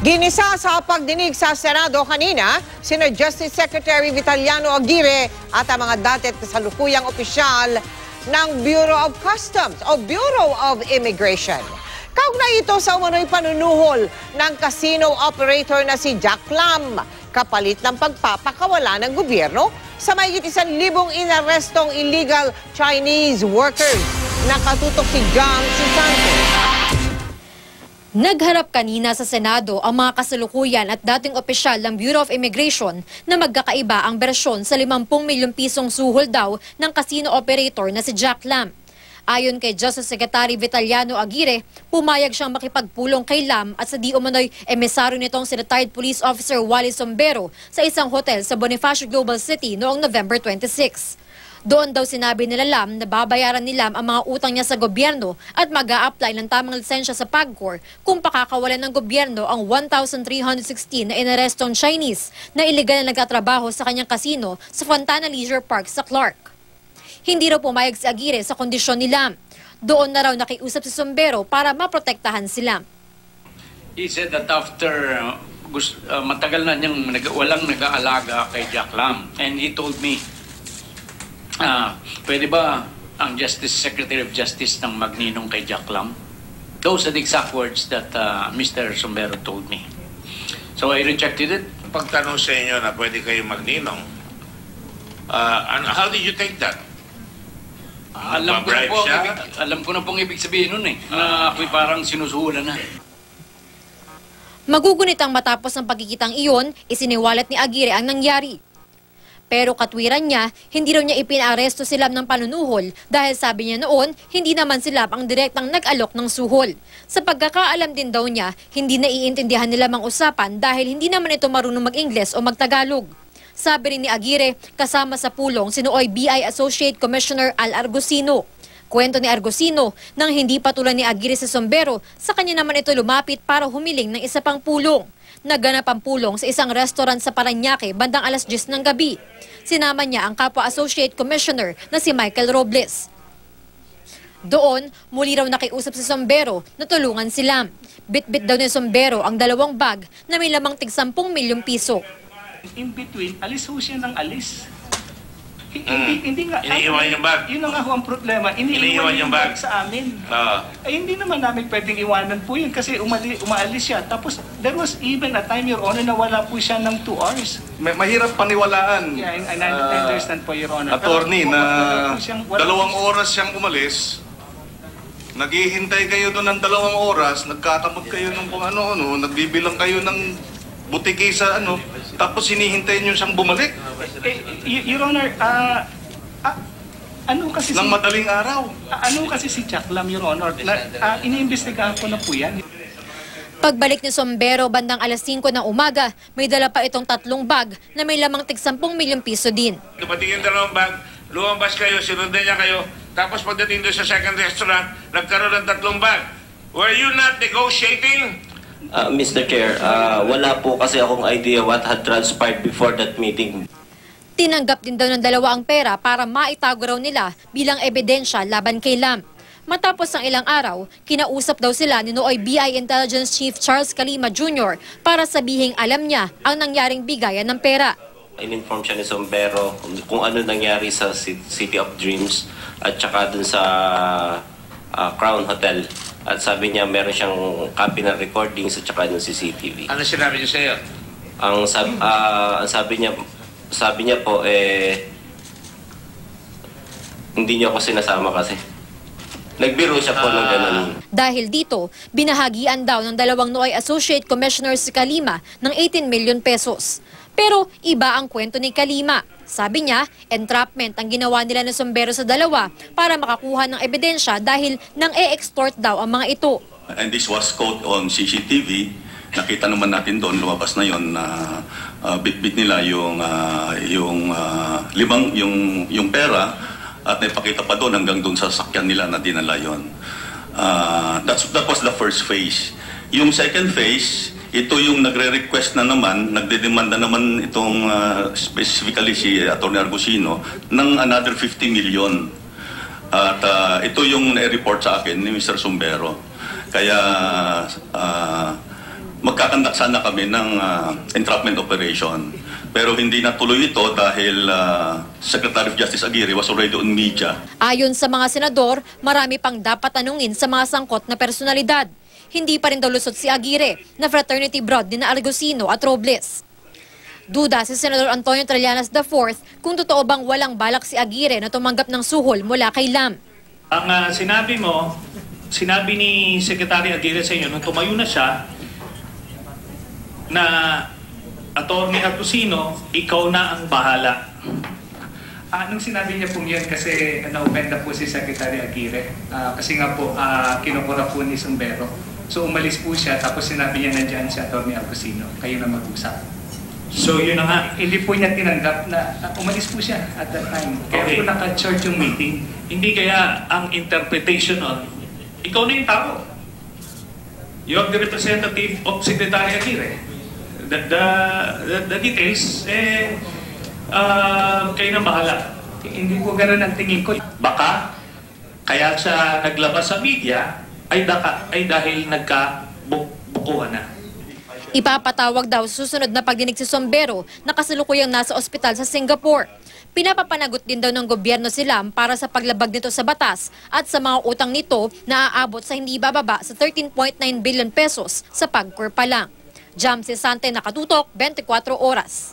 Ginisa sa pagdinig sa Senado kanina, sina Justice Secretary Vitaliano Aguirre at ang mga dati at kasalukuyang opisyal ng Bureau of Customs o Bureau of Immigration. Kaugnay ito sa umano'y panunuhol ng casino operator na si Jack Lam, kapalit ng pagpapakawala ng gobyerno sa mahigit 1,000 inarestong illegal Chinese workers. Nakatutok si John C. Santos. Nagharap kanina sa Senado ang mga kasalukuyan at dating opisyal ng Bureau of Immigration na magkakaiba ang bersyon sa 50 milyong pisong suhol daw ng casino operator na si Jack Lam. Ayon kay Justice Secretary Vitaliano Aguirre, pumayag siyang makipagpulong kay Lam at sa di umano'y emisaryo nitong si retired police officer Wally Sombero sa isang hotel sa Bonifacio Global City noong November 26. Doon daw sinabi nila Lam na babayaran ni Lam ang mga utang niya sa gobyerno at mag-a-apply ng tamang lisensya sa PAGCOR kung pakakawalan ng gobyerno ang 1,316 na inarestong Chinese na iligal na nagtatrabaho sa kanyang casino sa Fontana Leisure Park sa Clark. Hindi raw pumayag si Aguirre sa kondisyon ni Lam. Doon na raw nakiusap si Sombero para maprotektahan si Lam. He said that after matagal na niyang walang nag-aalaga kay Jack Lam, and he told me, pwede ba ang Secretary of Justice ng magninong kay Jack Lam? Those are the exact words that Mr. Sombero told me. So I rejected it. Pagtanong sa inyo na pwede kayo magninong, how did you take that? Alam ko na pong ibig sabihin nun na ako'y parang sinusuhulan na. Magugunitang matapos ang pagkikitang iyon, isiniwalat ni Aguirre ang nangyari. Pero katwiran niya, hindi raw niya ipinaaresto si Lam ng panunuhol dahil sabi niya noon, hindi naman si Lam ang direktang nag-alok ng suhol. Sa pagkakaalam din daw niya, hindi naiintindihan nila mang usapan dahil hindi naman ito marunong mag-Ingles o mag-Tagalog. Sabi rin ni Aguirre, kasama sa pulong sino BI Associate Commissioner Al Argusino. Kwento ni Argusino, nang hindi patulan ni Aguirre sa Sombero, sa kanya naman ito lumapit para humiling ng isa pang pulong. Naganap ang pulong sa isang restaurant sa Parañaque bandang alas 10 ng gabi. Sinama niya ang kapwa Associate Commissioner na si Michael Robles. Doon, muli raw nakiusap si Sombero na tulungan si Lam. Bit-bit daw ni Sombero ang 2 bag na may lamang tig 10 milyong piso. In between, alis ho siya ng alis. Hindi nga. Iniiwan yung bag. Yun ang ang problema. Iniiwan yung bag sa amin. Ay hindi naman namin pwedeng iwanan po yun kasi umaalis siya. Tapos there was even a time, Your Honor, na wala po siya ng 2 hours. Mahirap paniwalaan. Yeah, I understand po, Your Honor. Attorney, na 2 oras siyang umalis. Naghihintay kayo doon ng 2 oras, nagkakamot kayo ng kung ano-ano, nagbibilang kayo ng butiki sa tapos hinihintay niyo siyang bumalik. Your Honor, ano kasi ng madaling araw. Ano kasi si Jack Lam, Your Honor? Iniimbestigahan ko na po yan. Pagbalik ni Sombero bandang alas 5 ng umaga, may dala pa itong 3 bag na may lamang tig 10 milyong piso din. Dumating yung 2 bag, lumabas kayo, sinundan niya kayo, tapos pagdating doon sa second restaurant, nagkaroon ng 3 bag. Were you not negotiating? Mr. Chair, wala po kasi akong idea what had transpired before that meeting. Tinanggap din daw ng 2 ang pera para maitago raw nila bilang ebidensya laban kay Lam. Matapos ang ilang araw, kinausap daw sila ni Nooy BI Intelligence Chief Charles Calima Jr. para sabihing alam niya ang nangyaring bigayan ng pera. In-inform siya ni Sombero kung ano nangyari sa City of Dreams at saka dun sa Crown Hotel. At sabi niya meron siyang copy ng recordings at saka ng CCTV. Ano sinabi niya sa iyo? Ang sabi niya po hindi niyo ako sinasama kasi. Nagbiro siya po ng ganun. Dahil dito, binahagian daw ng 2 Nooy Associate Commissioner si Calima ng 18 million pesos. Pero iba ang kwento ni Calima. Sabi niya, entrapment ang ginawa nila ng Sombero sa 2 para makakuha ng ebidensya dahil nang e-extort daw ang mga ito. And this was caught on CCTV. Nakita naman natin doon, lumabas na yon na bit-bit nila yung pera at naipakita pa doon hanggang doon sa sakyan nila na dinala yon. That was the first phase. Yung second phase, ito yung nagre-request na naman, nagdedemanda naman itong specifically si Atty. Argusino ng another 50 million. At ito yung na-report sa akin ni Mr. Sombero. Kaya magkakandak sana kami ng entrapment operation. Pero hindi natuloy ito dahil Secretary of Justice Aguirre was already on media. Ayon sa mga senador, marami pang dapat tanungin sa mga sangkot na personalidad. Hindi pa rin daw lusot si Aguirre na fraternity broad din na Argusino at Robles. Duda si Senador Antonio Trillanes IV kung totoo bang walang balak si Aguirre na tumanggap ng suhol mula kay Lam. Ang sinabi ni Secretary Aguirre sa inyo nung tumayo na siya na Atty. Argusino, ikaw na ang bahala. Nung sinabi niya po yan kasi na-offenda po si Secretary Aguirre kasi nga po kinukura po ni Sumbero. So umalis po siya tapos sinabi niya nandiyan si Atty. Argusino, kayo na mag-usap. So yun na nga, hindi po niya tinanggap na umalis po siya at that time. Kaya po naka-short yung meeting. Hindi kaya ang interpretation nun, ikaw na yung tao. You are the representative of Secretary Aguirre. The details, kayo na bahala. Hindi po gano'n ang tingin ko. Baka, kaya siya naglabas sa media, ay dahil nagkabukuhan na. Ipapatawag daw sa susunod na pagdinig si Sombero na kasalukuyang nasa ospital sa Singapore. Pinapapanagot din daw ng gobyerno si Lam para sa paglabag nito sa batas at sa mga utang nito na aabot sa hindi bababa sa 13.9 billion pesos sa pagkurpa lang. Jam Cesante, Nakatutok, 24 Oras.